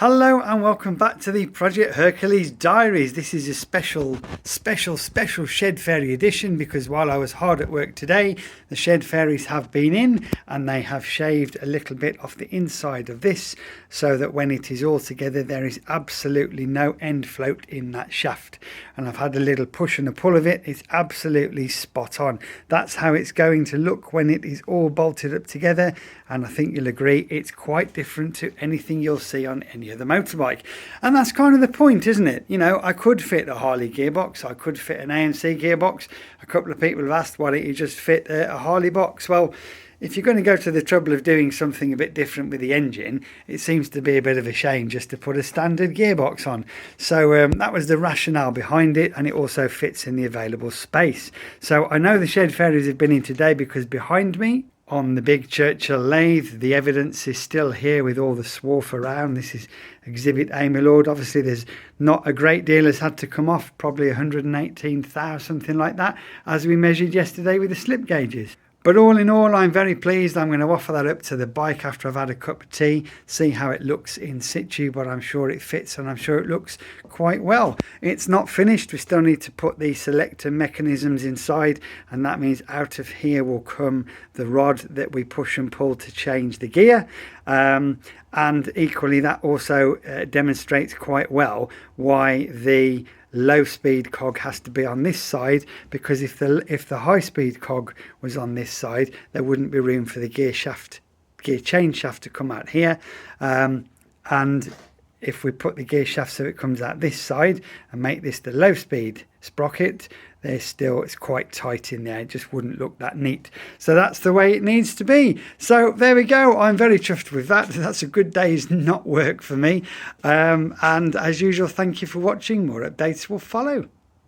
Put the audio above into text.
Hello and welcome back to the Project Hercules Diaries. This is a special Shed Fairy edition because while I was hard at work today, the Shed Fairies have been in and they have shaved a little bit off the inside of this so that when it is all together there is absolutely no end float in that shaft. And I've had a little push and a pull of it. It's absolutely spot on. That's how it's going to look when it is all bolted up together, and I think you'll agree it's quite different to anything you'll see on any other motorbike. And that's kind of the point, isn't it? You know, I could fit a Harley gearbox, I could fit an AMC gearbox. A couple of people have asked, why don't you just fit a Harley box? Well, if you're going to go to the trouble of doing something a bit different with the engine, it seems to be a bit of a shame just to put a standard gearbox on. So that was the rationale behind it, and it also fits in the available space. So I know the Shed Fairies have been in today because behind me on the big Churchill lathe, the evidence is still here with all the swarf around. This is Exhibit A, my lord. Obviously there's not a great deal has had to come off, probably 118,000, something like that, as we measured yesterday with the slip gauges. But all in all, I'm very pleased. I'm going to offer that up to the bike after I've had a cup of tea, see how it looks in situ, but I'm sure it fits and I'm sure it looks quite well. It's not finished. We still need to put the selector mechanisms inside, and that means out of here will come the rod that we push and pull to change the gear. And equally, that also demonstrates quite well why the low speed cog has to be on this side, because if the high speed cog was on this side, there wouldn't be room for the gear chain shaft to come out here, and if we put the gear shaft so it comes out this side and make this the low speed sprocket, it's quite tight in there. It just wouldn't look that neat. So that's the way it needs to be. So there we go. I'm very chuffed with that. That's a good day's not work for me. And as usual, thank you for watching. More updates will follow.